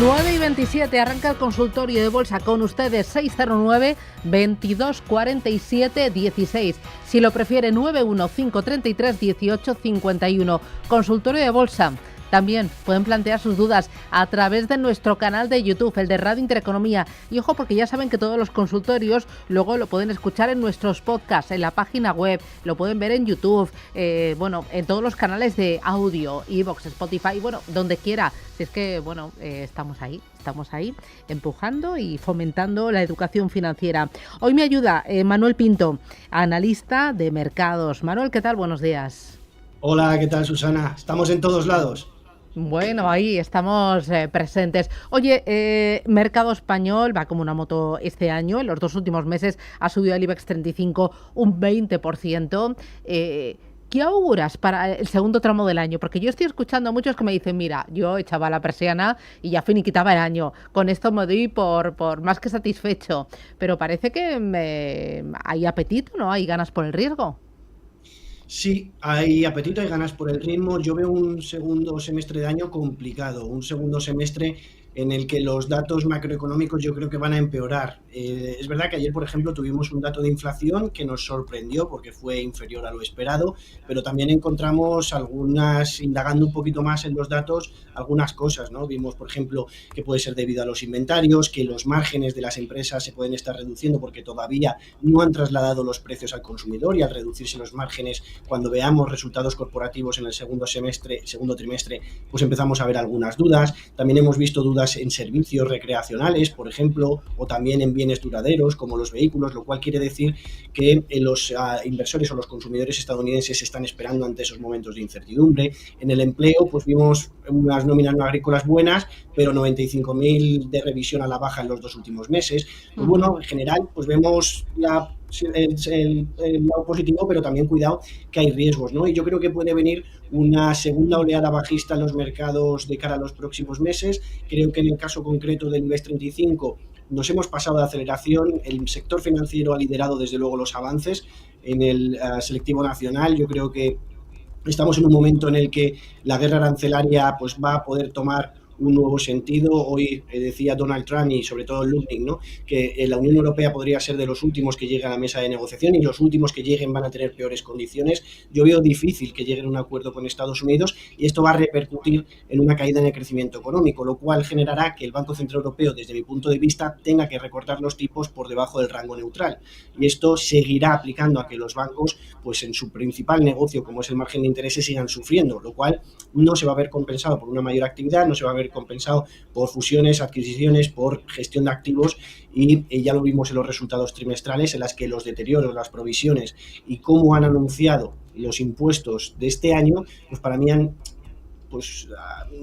9:27, arranca el consultorio de bolsa con ustedes. 609 22 47 16. Si lo prefiere, 91 533 18 51. Consultorio de bolsa. También pueden plantear sus dudas a través de nuestro canal de YouTube, el de Radio Intereconomía. Y ojo, porque ya saben que todos los consultorios luego lo pueden escuchar en nuestros podcasts, en la página web, lo pueden ver en YouTube, en todos los canales de audio, iVoox, Spotify, donde quiera. Si es que, estamos ahí empujando y fomentando la educación financiera. Hoy me ayuda Manuel Pinto, analista de mercados. Manuel, ¿qué tal? Buenos días. Hola, ¿qué tal, Susana? Estamos en todos lados. Bueno, ahí estamos presentes. Oye, mercado español va como una moto este año. En los 2 últimos meses ha subido el IBEX 35 un 20%. ¿Qué auguras para el segundo tramo del año? Porque yo estoy escuchando a muchos que me dicen, mira, yo echaba la persiana y ya finiquitaba el año. Con esto me doy por más que satisfecho. Pero parece que hay apetito, ¿no? Hay ganas por el riesgo. Sí, hay apetito, hay ganas por el ritmo. Yo veo un segundo semestre de año complicado, un segundo semestre en el que los datos macroeconómicos yo creo que van a empeorar. Es verdad que ayer, por ejemplo, tuvimos un dato de inflación que nos sorprendió porque fue inferior a lo esperado, pero también encontramos indagando un poquito más en los datos, algunas cosas, ¿no? Vimos, por ejemplo, que puede ser debido a los inventarios, que los márgenes de las empresas se pueden estar reduciendo porque todavía no han trasladado los precios al consumidor, y al reducirse los márgenes, cuando veamos resultados corporativos en el segundo trimestre, pues empezamos a ver algunas dudas. También hemos visto dudas en servicios recreacionales, por ejemplo, o también en bienes duraderos como los vehículos, lo cual quiere decir que los inversores o los consumidores estadounidenses están esperando ante esos momentos de incertidumbre. En el empleo, pues vimos unas nóminas no agrícolas buenas, pero 95.000 de revisión a la baja en los 2 últimos meses. Pues bueno, en general, pues vemos el lado positivo, pero también cuidado que hay riesgos, ¿no? Y yo creo que puede venir una segunda oleada bajista en los mercados de cara a los próximos meses. Creo que en el caso concreto del IBEX 35 nos hemos pasado de aceleración. El sector financiero ha liderado desde luego los avances en el selectivo nacional. Yo creo que estamos en un momento en el que la guerra arancelaria pues va a poder tomar un nuevo sentido. Hoy decía Donald Trump y sobre todo Lutnick, ¿no?, que la Unión Europea podría ser de los últimos que lleguen a la mesa de negociación y los últimos que lleguen van a tener peores condiciones. Yo veo difícil que lleguen a un acuerdo con Estados Unidos y esto va a repercutir en una caída en el crecimiento económico, lo cual generará que el Banco Central Europeo, desde mi punto de vista, tenga que recortar los tipos por debajo del rango neutral, y esto seguirá aplicando a que los bancos, pues en su principal negocio, como es el margen de intereses, sigan sufriendo, lo cual no se va a ver compensado por una mayor actividad, no se va a ver compensado por fusiones, adquisiciones, por gestión de activos, y ya lo vimos en los resultados trimestrales, en las que los deterioros, las provisiones y cómo han anunciado los impuestos de este año, pues para mí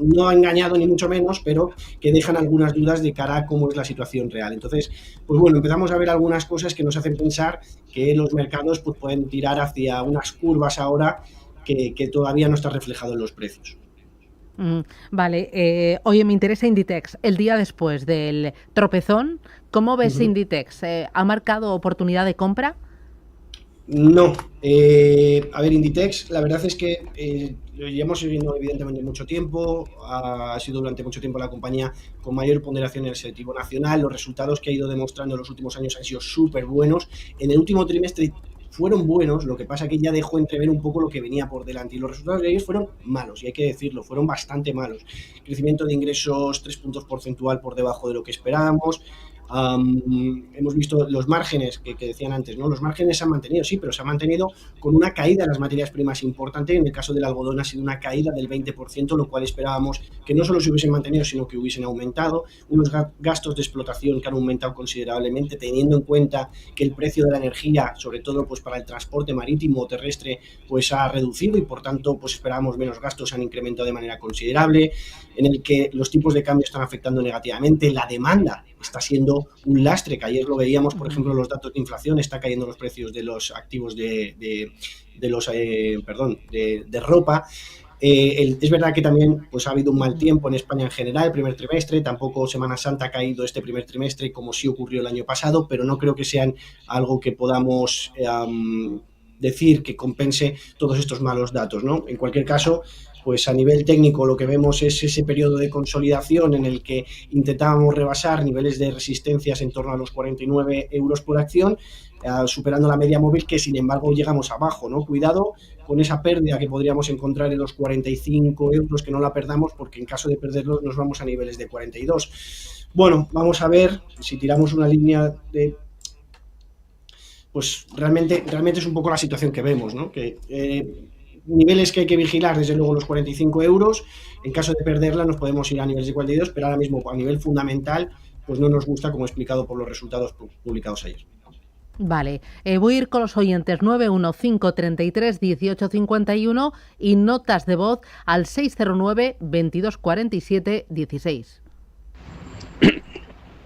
no ha engañado ni mucho menos, pero que dejan algunas dudas de cara a cómo es la situación real. Entonces, pues bueno, empezamos a ver algunas cosas que nos hacen pensar que los mercados pues pueden tirar hacia unas curvas ahora que todavía no está reflejado en los precios. Vale, oye, me interesa Inditex. El día después del tropezón, ¿cómo ves Inditex? ¿Ha marcado oportunidad de compra? No. A ver, Inditex, la verdad es que lo llevamos siguiendo evidentemente mucho tiempo. Ha sido durante mucho tiempo la compañía con mayor ponderación en el selectivo nacional. Los resultados que ha ido demostrando en los últimos años han sido súper buenos. En el último trimestre fueron buenos, lo que pasa que ya dejó entrever un poco lo que venía por delante, y los resultados de ellos fueron malos, y hay que decirlo, fueron bastante malos. Crecimiento de ingresos 3 puntos porcentual por debajo de lo que esperábamos. Hemos visto los márgenes que decían antes, ¿no? Los márgenes se han mantenido, sí, pero se han mantenido con una caída de las materias primas importante. En el caso del algodón ha sido una caída del 20%, lo cual esperábamos que no solo se hubiesen mantenido, sino que hubiesen aumentado. Unos gastos de explotación que han aumentado considerablemente, teniendo en cuenta que el precio de la energía, sobre todo pues para el transporte marítimo o terrestre, pues ha reducido, y por tanto pues esperábamos menos gastos, se han incrementado de manera considerable. En el que los tipos de cambio están afectando negativamente, la demanda está siendo un lastre, que ayer lo veíamos, por ejemplo, los datos de inflación, está cayendo los precios de los activos de ropa. Es verdad que también pues ha habido un mal tiempo en España en general el primer trimestre, tampoco Semana Santa ha caído este primer trimestre como sí ocurrió el año pasado, pero no creo que sean algo que podamos decir que compense todos estos malos datos, ¿no? En cualquier caso, pues a nivel técnico lo que vemos es ese periodo de consolidación en el que intentábamos rebasar niveles de resistencias en torno a los 49 euros por acción, superando la media móvil, que sin embargo llegamos abajo, ¿no? Cuidado con esa pérdida que podríamos encontrar en los 45 euros, que no la perdamos, porque en caso de perderlos nos vamos a niveles de 42. Bueno, vamos a ver si tiramos una línea de... Pues realmente es un poco la situación que vemos, ¿no? Que niveles que hay que vigilar, desde luego los 45 euros. En caso de perderla nos podemos ir a niveles de 42, pero ahora mismo a nivel fundamental pues no nos gusta, como he explicado por los resultados publicados ayer. Vale, voy a ir con los oyentes 915331851 y notas de voz al 609 2247 16.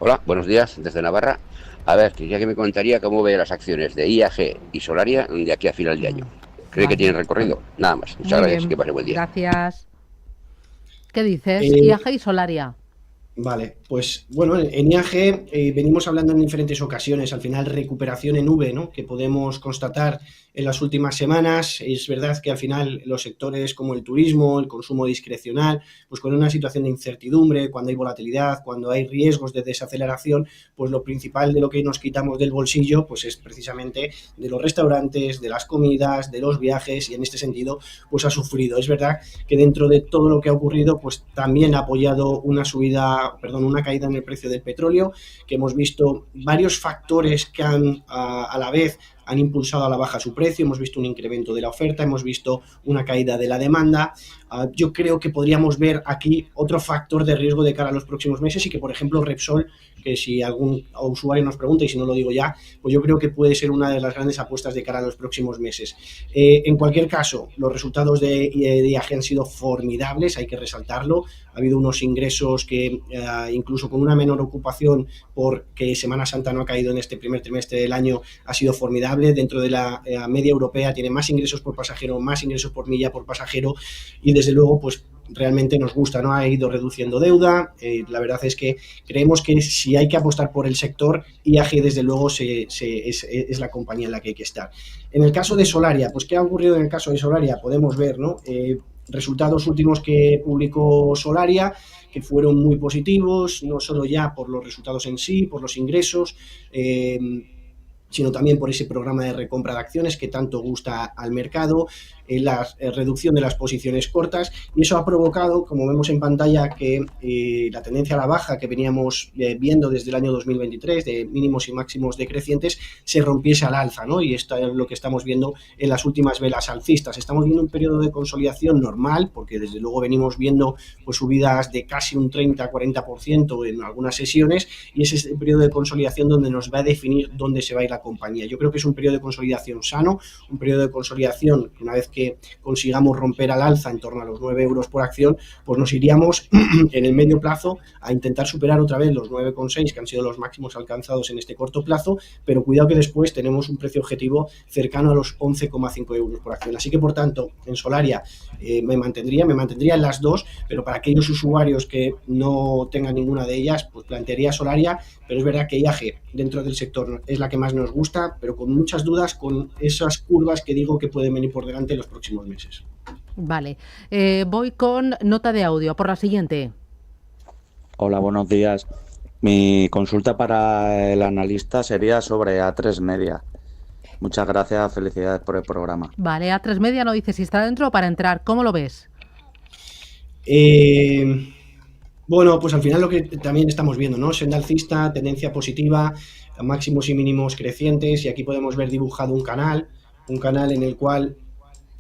Hola, buenos días desde Navarra. A ver, quería que me comentaría cómo ve las acciones de IAG y Solaria de aquí a final de año. ¿Cree que tienen recorrido? Nada más. Muchas gracias. Que pase buen día. Gracias. ¿Qué dices? IAG y Solaria. Vale, pues bueno, en IAG venimos hablando en diferentes ocasiones, al final recuperación en V, ¿no? Que podemos constatar en las últimas semanas. Es verdad que al final los sectores como el turismo, el consumo discrecional, pues con una situación de incertidumbre, cuando hay volatilidad, cuando hay riesgos de desaceleración, pues lo principal de lo que nos quitamos del bolsillo pues es precisamente de los restaurantes, de las comidas, de los viajes, y en este sentido pues ha sufrido. Es verdad que dentro de todo lo que ha ocurrido pues también ha apoyado una caída en el precio del petróleo, que hemos visto varios factores que a la vez han impulsado a la baja su precio. Hemos visto un incremento de la oferta, hemos visto una caída de la demanda. Yo creo que podríamos ver aquí otro factor de riesgo de cara a los próximos meses, y que, por ejemplo, Repsol, que si algún usuario nos pregunta, y si no lo digo ya, pues yo creo que puede ser una de las grandes apuestas de cara a los próximos meses. En cualquier caso, los resultados de IAG han sido formidables, hay que resaltarlo. Ha habido unos ingresos que, incluso con una menor ocupación, porque Semana Santa no ha caído en este primer trimestre del año, ha sido formidable. Dentro de la media europea tiene más ingresos por pasajero, más ingresos por milla por pasajero, y desde luego pues realmente nos gusta, ¿no? Ha ido reduciendo deuda. La verdad es que creemos que si hay que apostar por el sector, IAG desde luego es la compañía en la que hay que estar. En el caso de Solaria, pues ¿qué ha ocurrido en el caso de Solaria? Podemos ver, ¿no? Resultados últimos que publicó Solaria, que fueron muy positivos, no solo ya por los resultados en sí, por los ingresos, sino también por ese programa de recompra de acciones que tanto gusta al mercado, la reducción de las posiciones cortas, y eso ha provocado, como vemos en pantalla, que la tendencia a la baja que veníamos viendo desde el año 2023, de mínimos y máximos decrecientes, se rompiese al alza, ¿no? Y esto es lo que estamos viendo en las últimas velas alcistas. Estamos viendo un periodo de consolidación normal, porque desde luego venimos viendo pues subidas de casi un 30-40% en algunas sesiones, y ese es el periodo de consolidación donde nos va a definir dónde se va a ir la compañía. Yo creo que es un periodo de consolidación sano, un periodo de consolidación que, una vez que consigamos romper al alza en torno a los 9 euros por acción, pues nos iríamos en el medio plazo a intentar superar otra vez los 9,6, que han sido los máximos alcanzados en este corto plazo, pero cuidado que después tenemos un precio objetivo cercano a los 11,5 euros por acción. Así que, por tanto, en Solaria me mantendría en las dos, pero para aquellos usuarios que no tengan ninguna de ellas, pues plantearía Solaria, pero es verdad que IAG dentro del sector es la que más nos gusta, pero con muchas dudas, con esas curvas que digo que pueden venir por delante en los próximos meses. Vale, voy con nota de audio, por la siguiente. Hola, buenos días. Mi consulta para el analista sería sobre A3 Media. Muchas gracias, felicidades por el programa. Vale, A3 Media no dice si está dentro o para entrar, ¿cómo lo ves? Bueno, pues al final lo que también estamos viendo, ¿no? Senda alcista, tendencia positiva, máximos y mínimos crecientes, y aquí podemos ver dibujado un canal en el cual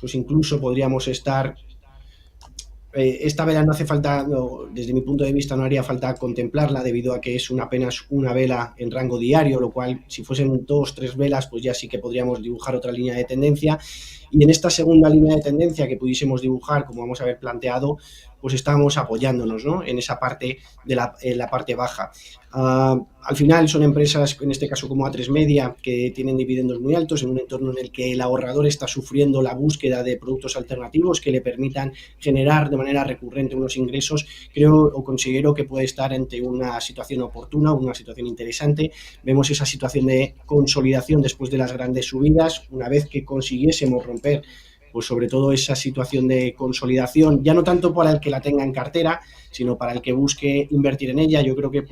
pues incluso podríamos estar. Esta vela no hace falta, no, desde mi punto de vista no haría falta contemplarla, debido a que es apenas una vela en rango diario, lo cual, si fuesen 2-3 velas, pues ya sí que podríamos dibujar otra línea de tendencia. Y en esta segunda línea de tendencia que pudiésemos dibujar, como vamos a ver planteado, pues estamos apoyándonos, ¿no?, en esa parte de en la parte baja. Al final son empresas, en este caso como A3 Media, que tienen dividendos muy altos en un entorno en el que el ahorrador está sufriendo la búsqueda de productos alternativos que le permitan generar de manera recurrente unos ingresos. Creo o considero que puede estar ante una situación oportuna, una situación interesante. Vemos esa situación de consolidación después de las grandes subidas. Una vez que consiguiésemos romper, pues sobre todo esa situación de consolidación, ya no tanto para el que la tenga en cartera, sino para el que busque invertir en ella. Yo creo que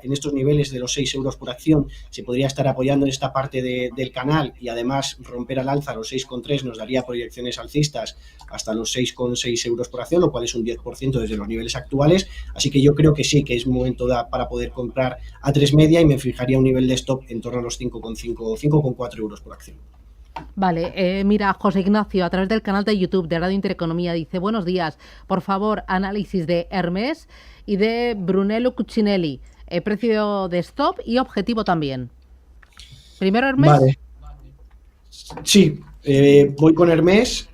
en estos niveles de los 6 euros por acción se podría estar apoyando en esta parte del canal, y además romper al alza los 6,3 nos daría proyecciones alcistas hasta los 6,6 euros por acción, lo cual es un 10% desde los niveles actuales. Así que yo creo que sí, que es momento para poder comprar A3 Media, y me fijaría un nivel de stop en torno a los 5,5 o 5,4 euros por acción. Vale, mira, José Ignacio, a través del canal de YouTube de Radio Intereconomía, dice: buenos días, por favor, análisis de Hermès y de Brunello Cucinelli, precio de stop y objetivo también. Primero Hermès. Vale. Sí, voy con Hermès.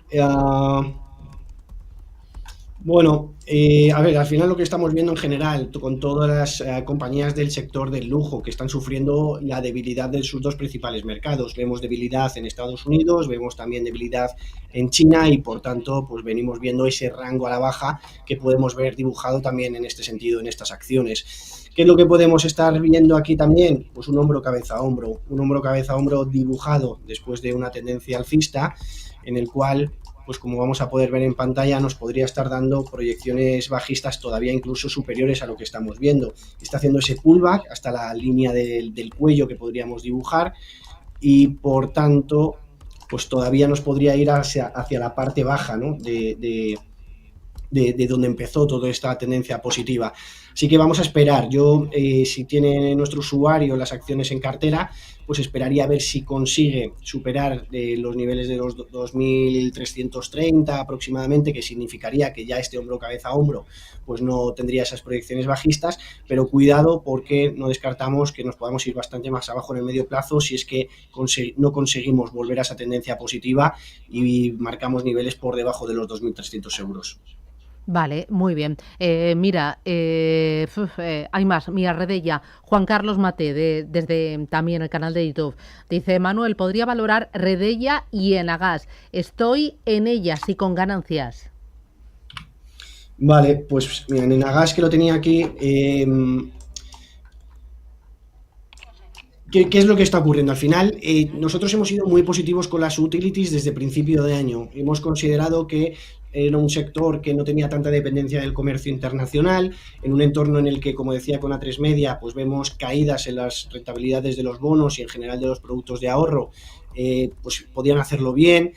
Bueno, a ver, al final lo que estamos viendo en general con todas las compañías del sector del lujo que están sufriendo la debilidad de sus dos principales mercados. Vemos debilidad en Estados Unidos, vemos también debilidad en China, y por tanto pues venimos viendo ese rango a la baja que podemos ver dibujado también en este sentido en estas acciones. ¿Qué es lo que podemos estar viendo aquí también? Pues un hombro cabeza a hombro dibujado después de una tendencia alcista, en el cual, pues como vamos a poder ver en pantalla, nos podría estar dando proyecciones bajistas todavía incluso superiores a lo que estamos viendo. Está haciendo ese pullback hasta la línea del cuello que podríamos dibujar, y por tanto pues todavía nos podría ir hacia la parte baja, ¿no?, de donde empezó toda esta tendencia positiva. Así que vamos a esperar. Yo, si tiene nuestro usuario las acciones en cartera, pues esperaría a ver si consigue superar los niveles de los 2.330 aproximadamente, que significaría que ya este hombro cabeza a hombro pues no tendría esas proyecciones bajistas, pero cuidado, porque no descartamos que nos podamos ir bastante más abajo en el medio plazo si es que no conseguimos volver a esa tendencia positiva y marcamos niveles por debajo de los 2.300 euros. Vale, muy bien. Mira, hay más. Mira, Redella, Juan Carlos Mate, desde también el canal de YouTube, dice: Manuel, ¿podría valorar Redella y Enagas? Estoy en ellas y con ganancias. Vale, pues mira, en Enagas, que lo tenía aquí, ¿qué es lo que está ocurriendo? Al final, nosotros hemos sido muy positivos con las utilities desde principio de año. Hemos considerado que era un sector que no tenía tanta dependencia del comercio internacional, en un entorno en el que, como decía con A3 Media, pues vemos caídas en las rentabilidades de los bonos y en general de los productos de ahorro, pues podían hacerlo bien.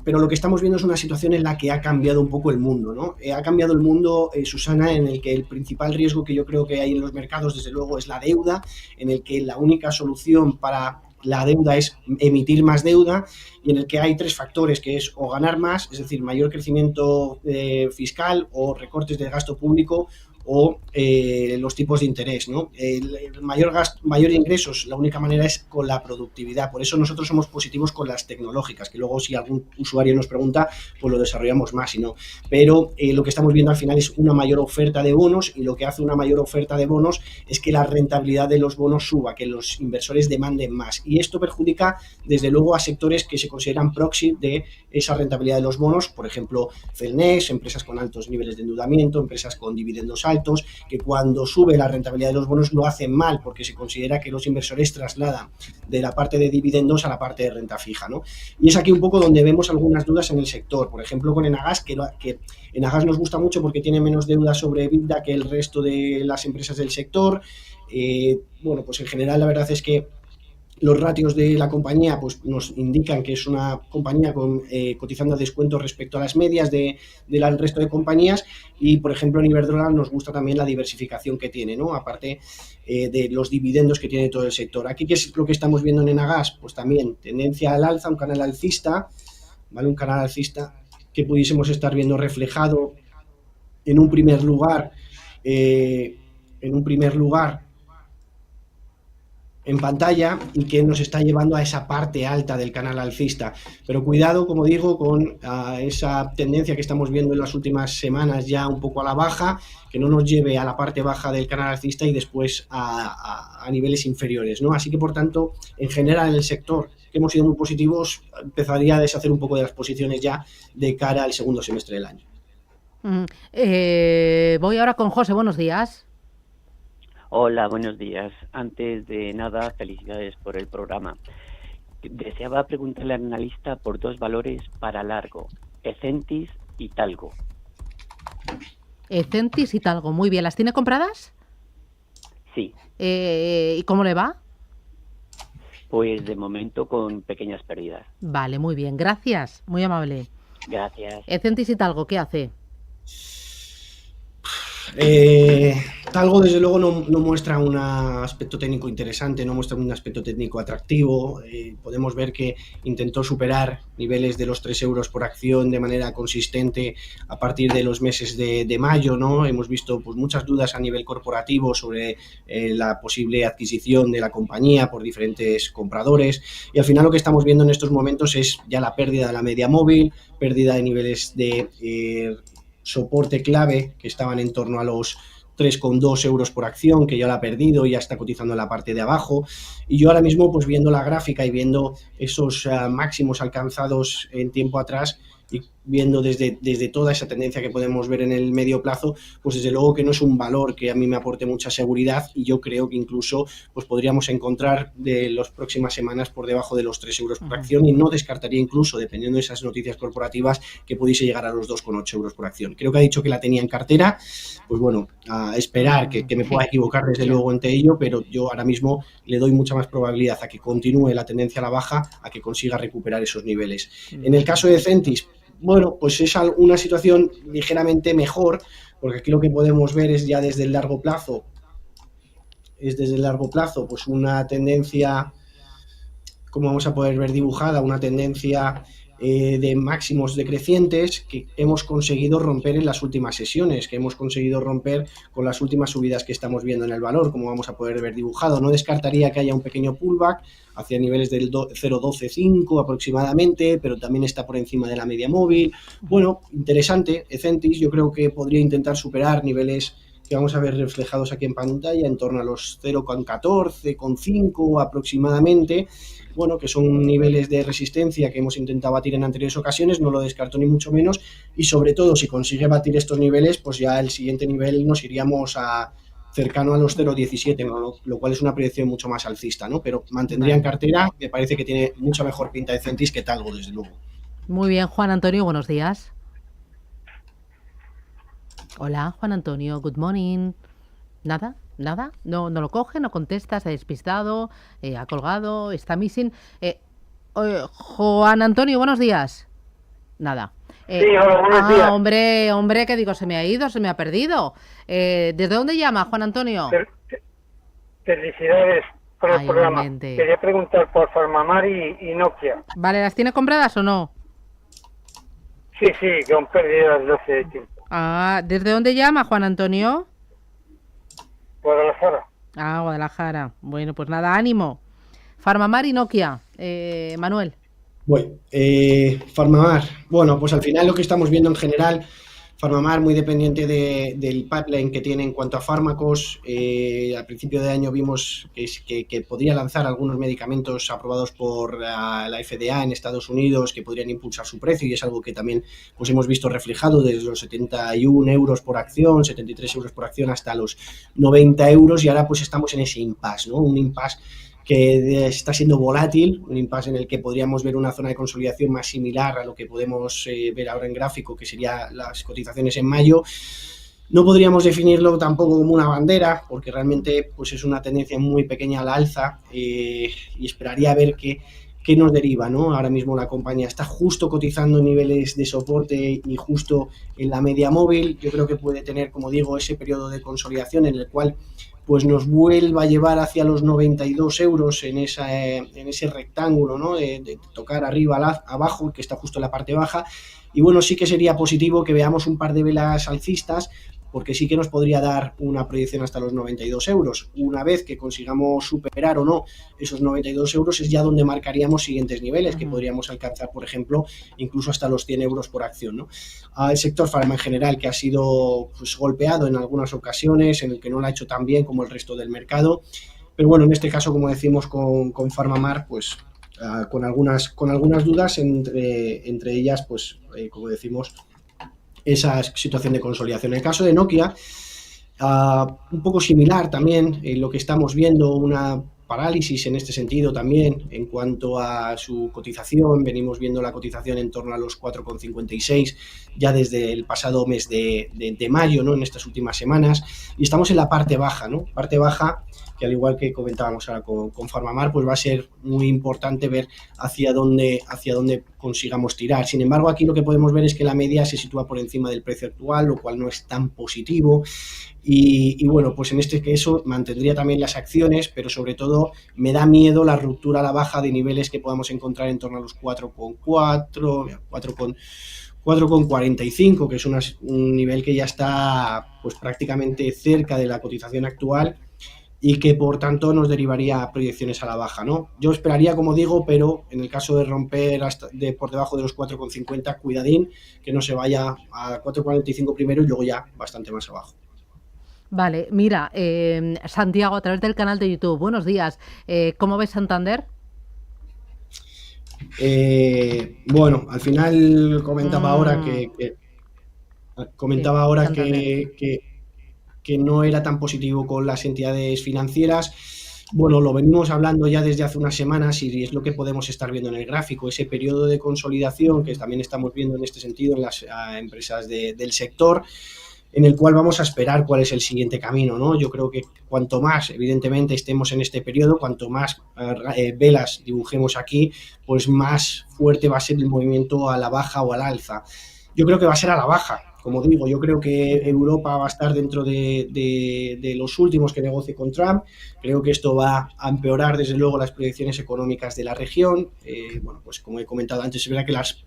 Pero lo que estamos viendo es una situación en la que ha cambiado un poco el mundo, ¿no? Ha cambiado el mundo, Susana, en el que el principal riesgo que yo creo que hay en los mercados, desde luego, es la deuda, en el que la única solución para la deuda es emitir más deuda, y en el que hay tres factores, que es o ganar más, es decir, mayor crecimiento fiscal, o recortes del gasto público, o los tipos de interés, ¿no? El mayor ingresos, la única manera es con la productividad. Por eso nosotros somos positivos con las tecnológicas, que luego si algún usuario nos pregunta, pues lo desarrollamos más y no. Pero lo que estamos viendo al final es una mayor oferta de bonos, y lo que hace una mayor oferta de bonos es que la rentabilidad de los bonos suba, que los inversores demanden más. Y esto perjudica, desde luego, a sectores que se consideran proxy de esa rentabilidad de los bonos, por ejemplo, Celnex, empresas con altos niveles de endeudamiento, empresas con dividendos altos, que cuando sube la rentabilidad de los bonos lo hacen mal, porque se considera que los inversores trasladan de la parte de dividendos a la parte de renta fija, ¿no? Y es aquí un poco donde vemos algunas dudas en el sector. Por ejemplo, con Enagas, que Enagas nos gusta mucho porque tiene menos deuda sobre EBITDA que el resto de las empresas del sector. Bueno, pues en general la verdad es que los ratios de la compañía pues nos indican que es una compañía cotizando a descuento respecto a las medias del resto de compañías, y por ejemplo en Iberdrola nos gusta también la diversificación que tiene, ¿no? Aparte de los dividendos que tiene todo el sector. Aquí, ¿qué es lo que estamos viendo en Enagas? Pues también tendencia al alza, un canal alcista, ¿vale? Un canal alcista que pudiésemos estar viendo reflejado en un primer lugar en pantalla y que nos está llevando a esa parte alta del canal alcista. Pero cuidado, como digo, con esa tendencia que estamos viendo en las últimas semanas ya un poco a la baja, que no nos lleve a la parte baja del canal alcista y después a niveles inferiores, ¿no? Así que, por tanto, en general, en el sector que hemos sido muy positivos, empezaría a deshacer un poco de las posiciones ya de cara al segundo semestre del año. Voy ahora con José, buenos días. Hola, buenos días. Antes de nada, felicidades por el programa. Deseaba preguntarle al analista por dos valores para largo, Ecentis y Talgo. Ecentis y Talgo, muy bien. ¿Las tiene compradas? Sí. ¿Y cómo le va? Pues de momento con pequeñas pérdidas. Vale, muy bien. Gracias, muy amable. Gracias. Ecentis y Talgo, ¿qué hace? Talgo desde luego no muestra un aspecto técnico interesante, no muestra un aspecto técnico atractivo. Podemos ver que intentó superar niveles de los 3 euros por acción de manera consistente a partir de los meses de mayo, ¿no? Hemos visto pues muchas dudas a nivel corporativo sobre la posible adquisición de la compañía por diferentes compradores, y al final lo que estamos viendo en estos momentos es ya la pérdida de la media móvil, pérdida de niveles de soporte clave que estaban en torno a los 3,2 euros por acción, que ya la ha perdido y ya está cotizando en la parte de abajo. Y yo ahora mismo, pues viendo la gráfica y viendo esos máximos alcanzados en tiempo atrás y viendo desde toda esa tendencia que podemos ver en el medio plazo, pues desde luego que no es un valor que a mí me aporte mucha seguridad, y yo creo que incluso pues podríamos encontrar de las próximas semanas por debajo de los 3 euros por acción, y no descartaría incluso, dependiendo de esas noticias corporativas, que pudiese llegar a los 2,8 euros por acción. Creo que ha dicho que la tenía en cartera, pues bueno, a esperar, que me pueda equivocar desde luego entre ello, pero yo ahora mismo le doy mucha más probabilidad a que continúe la tendencia a la baja, a que consiga recuperar esos niveles. En el caso de Ecentis, bueno, pues es una situación ligeramente mejor, porque aquí lo que podemos ver es ya desde el largo plazo, pues una tendencia, como vamos a poder ver dibujada, una tendencia de máximos decrecientes que hemos conseguido romper en las últimas sesiones, que hemos conseguido romper con las últimas subidas que estamos viendo en el valor, como vamos a poder ver dibujado. No descartaría que haya un pequeño pullback hacia niveles del 0,125 aproximadamente, pero también está por encima de la media móvil. Bueno, interesante. Ecentis yo creo que podría intentar superar niveles que vamos a ver reflejados aquí en pantalla, en torno a los 0,14, 0,5 aproximadamente. Bueno, que son niveles de resistencia que hemos intentado batir en anteriores ocasiones, no lo descarto ni mucho menos, y sobre todo si consigue batir estos niveles, pues ya el siguiente nivel nos iríamos cercano a los 0,17, ¿no? Lo cual es una proyección mucho más alcista, ¿no? Pero mantendría en cartera, me parece que tiene mucha mejor pinta de Ecentis que Talgo, desde luego. Muy bien, Juan Antonio, buenos días. Hola, Juan Antonio, good morning. ¿Nada? No lo coge, no contesta, se ha despistado, ha colgado, está missing. Juan Antonio, buenos días. Nada. Sí, hola, buenos días. Hombre, ¿qué digo? Se me ha ido, se me ha perdido. ¿Desde dónde llama, Juan Antonio? Felicidades por el programa. Igualmente. Quería preguntar por Farmamar y Nokia. Vale, ¿las tiene compradas o no? Sí, con pérdidas de hace tiempo. ¿Desde dónde llama, Juan Antonio? Guadalajara. Guadalajara. Bueno, pues nada, ánimo. Farmamar y Nokia. Manuel. Bueno, Farmamar. Bueno, pues al final lo que estamos viendo en general, Farmamar muy dependiente del pipeline que tiene en cuanto a fármacos. Al principio de año vimos que podría lanzar algunos medicamentos aprobados por la FDA en Estados Unidos que podrían impulsar su precio, y es algo que también pues hemos visto reflejado desde los 71 euros por acción, 73 euros por acción hasta los 90 euros, y ahora pues estamos en ese impasse, ¿no? Un impasse que está siendo volátil, un impasse en el que podríamos ver una zona de consolidación más similar a lo que podemos ver ahora en gráfico, que sería las cotizaciones en mayo. No podríamos definirlo tampoco como una bandera, porque realmente pues es una tendencia muy pequeña a la alza, y esperaría ver qué nos deriva, ¿no? Ahora mismo la compañía está justo cotizando en niveles de soporte y justo en la media móvil. Yo creo que puede tener, como digo, ese periodo de consolidación en el cual pues nos vuelva a llevar hacia los 92 euros en ese rectángulo, ¿no? De tocar arriba, abajo, que está justo en la parte baja. Y bueno, sí que sería positivo que veamos un par de velas alcistas, porque sí que nos podría dar una proyección hasta los 92 euros. Una vez que consigamos superar o no esos 92 euros es ya donde marcaríamos siguientes niveles, que podríamos alcanzar, por ejemplo, incluso hasta los 100 euros por acción, ¿no? El sector farma en general, que ha sido pues, golpeado en algunas ocasiones, en el que no lo ha hecho tan bien como el resto del mercado. Pero bueno, en este caso, como decimos con Farmamar, pues con algunas dudas, entre ellas, pues como decimos, esa situación de consolidación. En el caso de Nokia, un poco similar también, lo que estamos viendo, una parálisis en este sentido también en cuanto a su cotización. Venimos viendo la cotización en torno a los 4,56 ya desde el pasado mes de mayo, ¿no? En estas últimas semanas, y estamos en la parte baja, ¿no? Parte baja que, al igual que comentábamos ahora con Farmamar, pues va a ser muy importante ver hacia dónde consigamos tirar. Sin embargo, aquí lo que podemos ver es que la media se sitúa por encima del precio actual, lo cual no es tan positivo. Y bueno, pues en este caso mantendría también las acciones, pero sobre todo me da miedo la ruptura a la baja de niveles que podamos encontrar en torno a los 4,4, 4,45, que es un nivel que ya está pues prácticamente cerca de la cotización actual y que por tanto nos derivaría proyecciones a la baja, ¿no? Yo esperaría, como digo, pero en el caso de romper por debajo de los 4,50, cuidadín, que no se vaya a 4,45 primero y luego ya bastante más abajo. Vale, mira, Santiago, a través del canal de YouTube, buenos días. ¿Cómo ves Santander? Bueno, al final comentaba ahora que no era tan positivo con las entidades financieras. Bueno, lo venimos hablando ya desde hace unas semanas y es lo que podemos estar viendo en el gráfico, ese periodo de consolidación que también estamos viendo en este sentido en las empresas del sector, en el cual vamos a esperar cuál es el siguiente camino, ¿no? Yo creo que cuanto más, evidentemente, estemos en este periodo, cuanto más velas dibujemos aquí, pues más fuerte va a ser el movimiento a la baja o al alza. Yo creo que va a ser a la baja. Como digo, yo creo que Europa va a estar dentro de los últimos que negocie con Trump. Creo que esto va a empeorar, desde luego, las proyecciones económicas de la región. Bueno, pues como he comentado antes, es verdad que las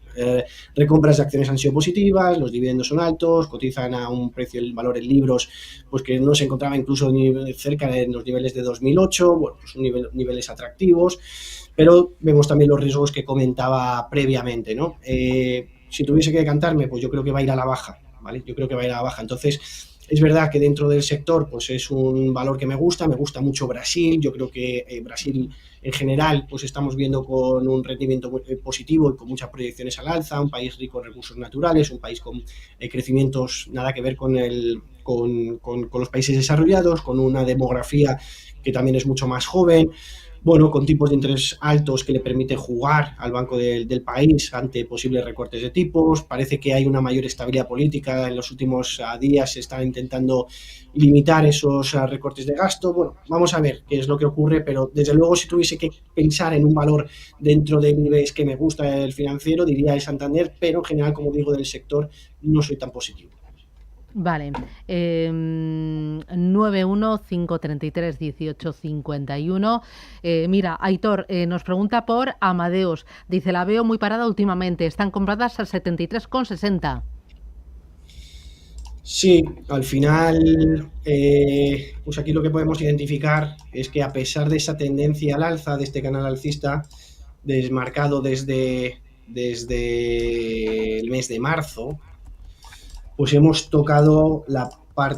recompras de acciones han sido positivas, los dividendos son altos, cotizan a un precio, el valor en libros, pues que no se encontraba incluso cerca de los niveles de 2008. Bueno, pues son niveles atractivos, pero vemos también los riesgos que comentaba previamente, ¿no? Si tuviese que decantarme, pues yo creo que va a ir a la baja, ¿vale? Yo creo que va a ir a la baja. Entonces, es verdad que dentro del sector, pues es un valor que me gusta mucho Brasil. Yo creo que Brasil en general, pues estamos viendo con un rendimiento muy positivo y con muchas proyecciones al alza, un país rico en recursos naturales, un país con crecimientos nada que ver con los países desarrollados, con una demografía que también es mucho más joven. Bueno, con tipos de interés altos que le permiten jugar al banco del país ante posibles recortes de tipos. Parece que hay una mayor estabilidad política. En los últimos días se están intentando limitar esos recortes de gasto. Bueno, vamos a ver qué es lo que ocurre, pero desde luego, si tuviese que pensar en un valor dentro del nivel que me gusta el financiero, diría el Santander, pero en general, como digo, del sector no soy tan positivo. Vale, 915331851. Mira, Aitor nos pregunta por Amadeus. Dice, la veo muy parada últimamente. Están compradas al 73,60. Sí, al final, pues aquí lo que podemos identificar es que a pesar de esa tendencia al alza, de este canal alcista desmarcado desde el mes de marzo, pues hemos tocado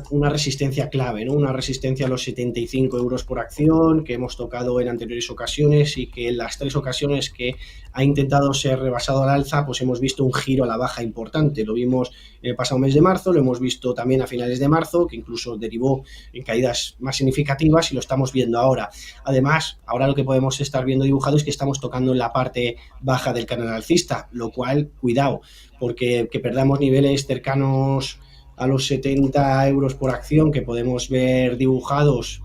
una resistencia clave, ¿no? Una resistencia a los 75 euros por acción que hemos tocado en anteriores ocasiones y que en las 3 ocasiones que ha intentado ser rebasado al alza, pues hemos visto un giro a la baja importante. Lo vimos en el pasado mes de marzo, lo hemos visto también a finales de marzo, que incluso derivó en caídas más significativas, y lo estamos viendo ahora. Además, ahora lo que podemos estar viendo dibujado es que estamos tocando en la parte baja del canal alcista, lo cual, cuidado, porque que perdamos niveles cercanos a los 70 euros por acción que podemos ver dibujados,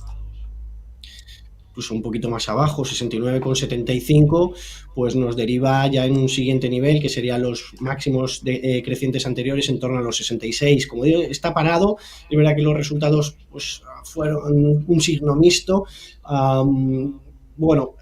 incluso un poquito más abajo, 69,75, pues nos deriva ya en un siguiente nivel que serían los máximos crecientes anteriores en torno a los 66. Como digo, está parado. Es verdad que los resultados pues fueron un signo mixto. Bueno,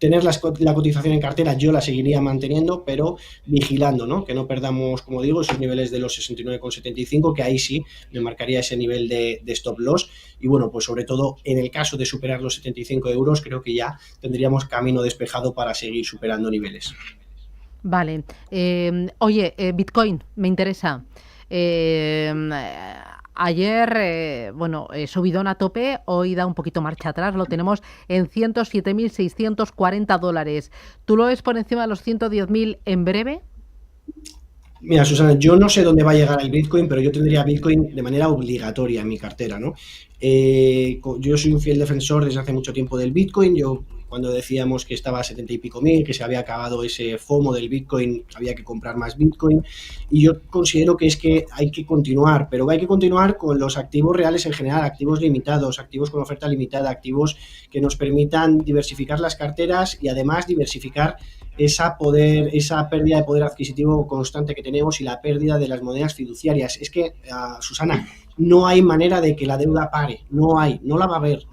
tener la cotización en cartera yo la seguiría manteniendo, pero vigilando, ¿no? Que no perdamos, como digo, esos niveles de los 69,75, que ahí sí me marcaría ese nivel de stop loss. Y bueno, pues sobre todo en el caso de superar los 75 euros, creo que ya tendríamos camino despejado para seguir superando niveles. Vale. Oye, Bitcoin, me interesa. Ayer, subidón a tope, hoy da un poquito marcha atrás, lo tenemos en $107.640. ¿Tú lo ves por encima de los 110.000 en breve? Mira, Susana, yo no sé dónde va a llegar el Bitcoin, pero yo tendría Bitcoin de manera obligatoria en mi cartera, ¿no? Yo soy un fiel defensor desde hace mucho tiempo del Bitcoin. Yo, cuando decíamos que estaba a 70 y pico mil, que se había acabado ese FOMO del Bitcoin, había que comprar más Bitcoin, y yo considero que es que hay que continuar, pero hay que continuar con los activos reales en general, activos limitados, activos con oferta limitada, activos que nos permitan diversificar las carteras y además diversificar esa pérdida de poder adquisitivo constante que tenemos y la pérdida de las monedas fiduciarias. Es que, Susana, no hay manera de que la deuda pare, no la va a haber,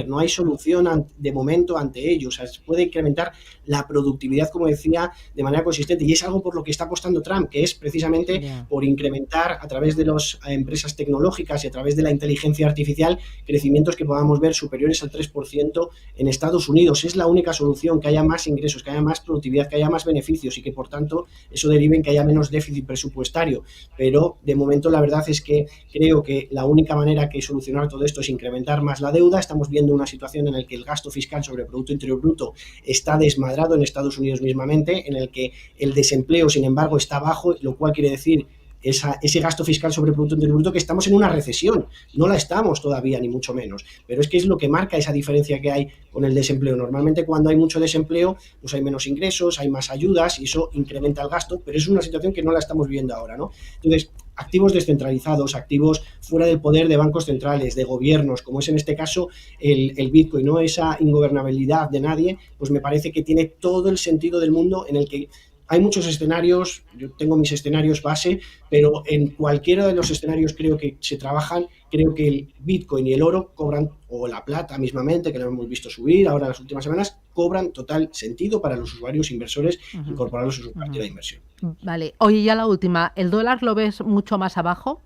no hay solución de momento ante ello. O sea, se puede incrementar la productividad, como decía, de manera consistente, y es algo por lo que está apostando Trump, que es precisamente por incrementar a través de las empresas tecnológicas y a través de la inteligencia artificial crecimientos que podamos ver superiores al 3% en Estados Unidos. Es la única solución, que haya más ingresos, que haya más productividad, que haya más beneficios y que por tanto eso derive en que haya menos déficit presupuestario. Pero de momento la verdad es que creo que la única manera que solucionar todo esto es incrementar más la deuda. Estamos viendo una situación en la que el gasto fiscal sobre el Producto Interior Bruto está desmadrado en Estados Unidos mismamente, en el que el desempleo, sin embargo, está bajo, lo cual quiere decir ese gasto fiscal sobre el Producto Interior Bruto que estamos en una recesión. No la estamos todavía, ni mucho menos, pero es que es lo que marca esa diferencia que hay con el desempleo. Normalmente cuando hay mucho desempleo, pues hay menos ingresos, hay más ayudas y eso incrementa el gasto, pero es una situación que no la estamos viendo ahora, ¿no? Entonces, activos descentralizados, activos fuera del poder de bancos centrales, de gobiernos, como es en este caso el Bitcoin, ¿no? Esa ingobernabilidad de nadie, pues me parece que tiene todo el sentido del mundo, en el que hay muchos escenarios. Yo tengo mis escenarios base, pero en cualquiera de los escenarios creo que se trabajan. Creo que el Bitcoin y el oro cobran, o la plata mismamente, que lo hemos visto subir ahora en las últimas semanas, cobran total sentido para los usuarios inversores incorporarlos en su cartera de inversión. Vale. Oye, ya la última, ¿el dólar lo ves mucho más abajo?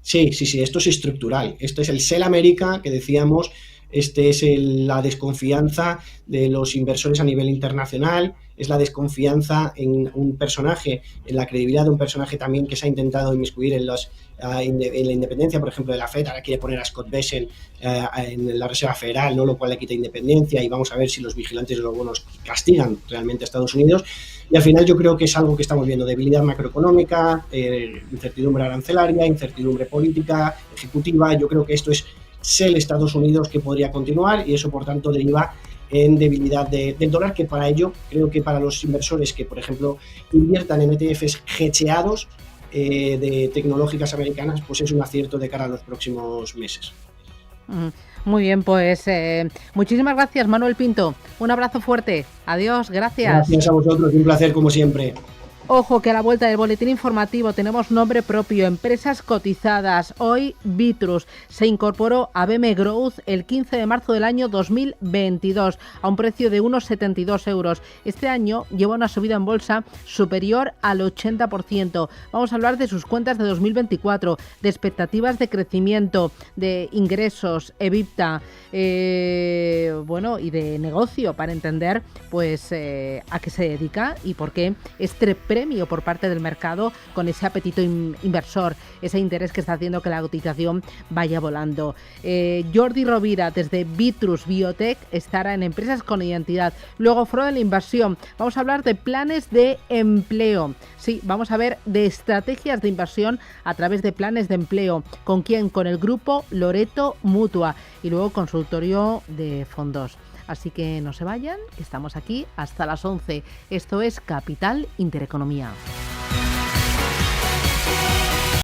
Sí, esto es estructural. Esto es el Sell America que decíamos. Este es la desconfianza de los inversores a nivel internacional, es la desconfianza en un personaje, en la credibilidad de un personaje también que se ha intentado inmiscuir en la independencia, por ejemplo, de la FED. Ahora quiere poner a Scott Bessent en la Reserva Federal, ¿no? Lo cual le quita independencia, y vamos a ver si los vigilantes de los bonos castigan realmente a Estados Unidos. Y al final yo creo que es algo que estamos viendo: debilidad macroeconómica, incertidumbre arancelaria, incertidumbre política, ejecutiva. Yo creo que esto es Sell Estados Unidos, que podría continuar, y eso por tanto deriva en debilidad del dólar, que para ello creo que para los inversores que, por ejemplo, inviertan en ETFs hedgeados de tecnológicas americanas, pues es un acierto de cara a los próximos meses. Muy bien, pues muchísimas gracias, Manuel Pinto. Un abrazo fuerte. Adiós, gracias. Gracias a vosotros, un placer como siempre. Ojo, que a la vuelta del boletín informativo tenemos nombre propio, empresas cotizadas. Hoy Bitrus se incorporó a BM Growth el 15 de marzo del año 2022 a un precio de unos 72 euros. Este año lleva una subida en bolsa superior al 80%. Vamos a hablar de sus cuentas de 2024, de expectativas de crecimiento, de ingresos, EBITDA, y de negocio, para entender pues a qué se dedica y por qué este premio por parte del mercado con ese apetito inversor, ese interés que está haciendo que la cotización vaya volando. Jordi Rovira, desde Bitrus Biotech, estará en Empresas con Identidad. Luego, Foro de la Inversión. Vamos a hablar de planes de empleo. Sí, vamos a ver de estrategias de inversión a través de planes de empleo. ¿Con quién? Con el grupo Loreto Mutua. Y luego consultorio de fondos. Así que no se vayan, estamos aquí hasta las 11. Esto es Capital Intereconomía.